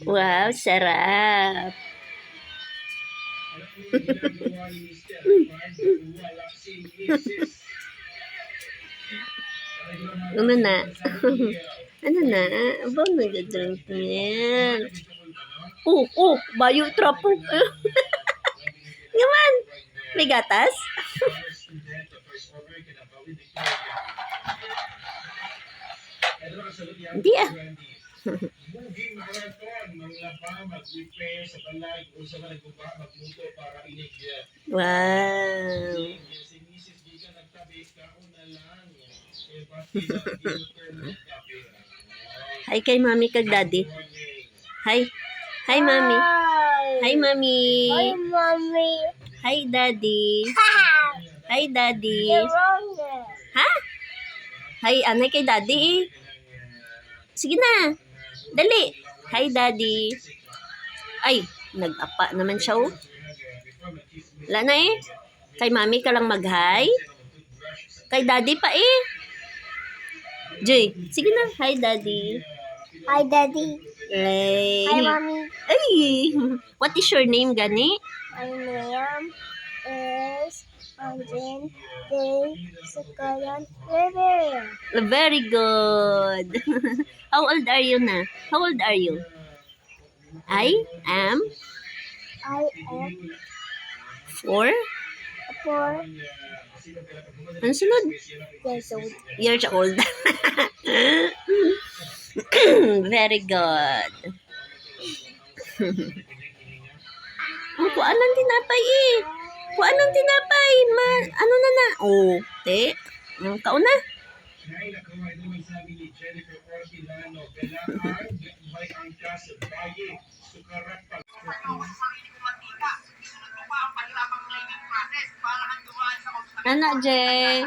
Wow, sarap. Ano na? Ano na? Aba, nag-drink yan. Bayo trapo. Naman, may gatas? Hindi ah. Moving marathon, manglaba, mag-repair sa balag, o sa malagbuba, magluto para inigya. Wow. Si Mrs. Di ka nagtabi, kaon na lang. Eh, bakit na nagtabi? Hi kay mami kag daddy. Hi. Hi mami. Hi mami. Hi, mommy. Hi daddy. Hi daddy. Ha? Hi, anay kay daddy eh. Sige na. Dali. Hi daddy. Ay, nag-apa naman siya oh. Wala na eh. Kay mami ka lang mag-hi. Kay daddy pa eh. Joy, sige na. Hi daddy. Hi, daddy. Hey. Hi, mommy. Ay, what is your name, gani? My name is Anjin Day Sakayan River. Very good. How old are you na? How old are you? I am I am 4. 4 Ano sunod? years old. Years old. Very good. Oh, kuan ng tinapay eh. Kuan ng tinapay. Ano na na? Oh, te. Kaon na. Dahil nakaway naman sabi ni Jennifer Ortilano, kailangan by ang sa baye, sukarat pa. Ano, Jay?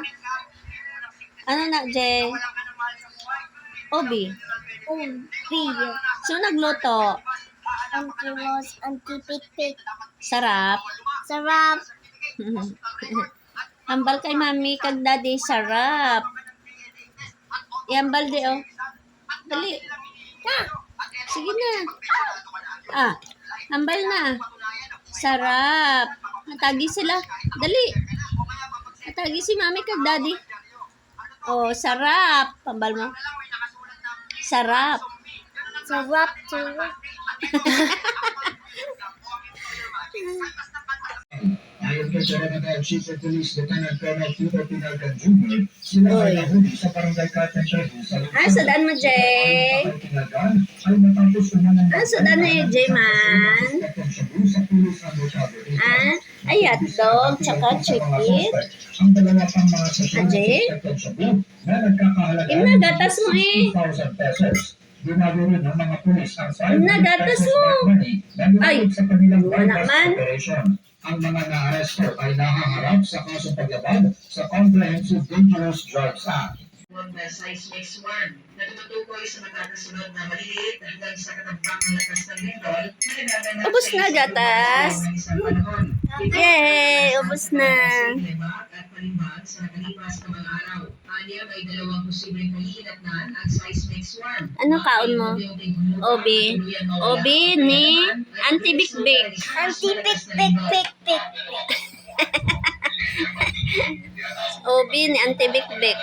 Ano na, Jay? Obi. Video. So, nagluto. Anti-rose, anti-pik-pik. Sarap. Sarap. Hambal kay mami kag daddy. Sarap. Ihambal di, oh. Dali. Sige na. Hambal na. Sarap. Natagi sila. Dali. Natagi si mami kag daddy. Oh, sarap. Hambal mo. Sarap. Sarap. Sarap. Ayon kay Coronadal Chief of Police Lieutenant Colonel Tudor Pinalcan Jr., sila ay nahuli sa barangay Carpentry sa Sadaan mo, Jay. ay matapos umanang Sadaan na yung Jay, man. sa pulis ang Botado. Ay, hotdog, tsaka chicken. Ang dalawa pang mga sasyon Ajay? na nagkakahalaga Imna, gatas mo eh. 2,000 pesos. Binago rin ng mga pulis ang 500 Imna, gatas pesos mo. black money na Ay, nilagay sa kanilang wala bypass man. operation. Ang mga naaresto ay nahaharap sa kasong paglabag sa Comprehensive Dangerous Drugs Act. Na size mix 1 na tumutukoy sa magkakasunod na maliliit hanggang sa katampang lakas ng lindol na nagaganap Ubus na, gatas. ng isang panahon. Yay, ubos na. Lebak at palimbag sa nakalipas na mga araw. Anya may dalawang posibleng kahihinatnan ang size mix 1. Ano kaon mo? Obi. Obi ni Anti-Bik-Bik. Anti-pik-pik-pik-pik. Obi ni Anti-Bik-Bik.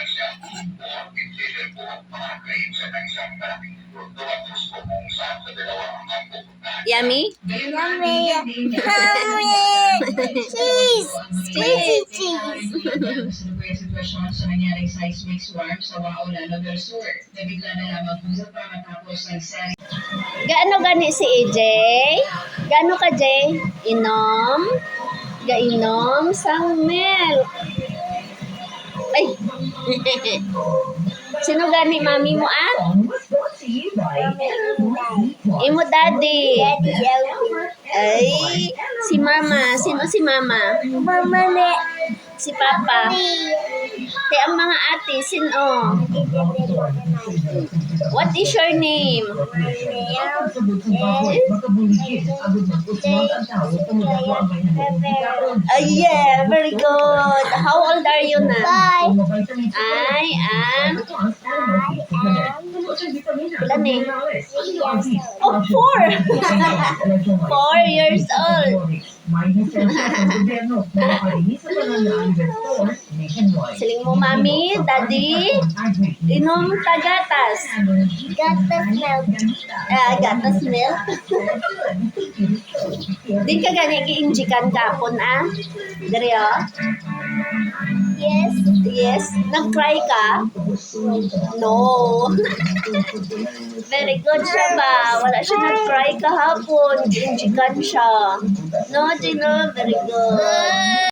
Yummy? Yummy. Yummy. Cheese. Squeezy cheese. Sitwasyon sa nangyaring size mix 1 sa Waula, Novel Sur. Nabigla na lamang bumaba matapos ang sari. Gaano gani si AJ? Gaano ka, Jay? Inom? Gainom sang milk. Ay. Sino gani mami mo Imo daddy. Ay, si mama. Sino si mama? Mama ne. Si papa. Te ang mga ate, sino? What is your name? Yeah, very good. How old are you na? Bye. I am Ilan eh? Oh, 4! 4 years old. Siling mo, mami, daddy, inom tagatas. Gatas milk. Gatas milk. Di ka gani gi-injikan kapon, Dari, Yes. Yes. Nag-cry ka? No. Very good siya ba? Wala siya nag-cry kahapon. Gi-injikan siya. No, Gino? Very good.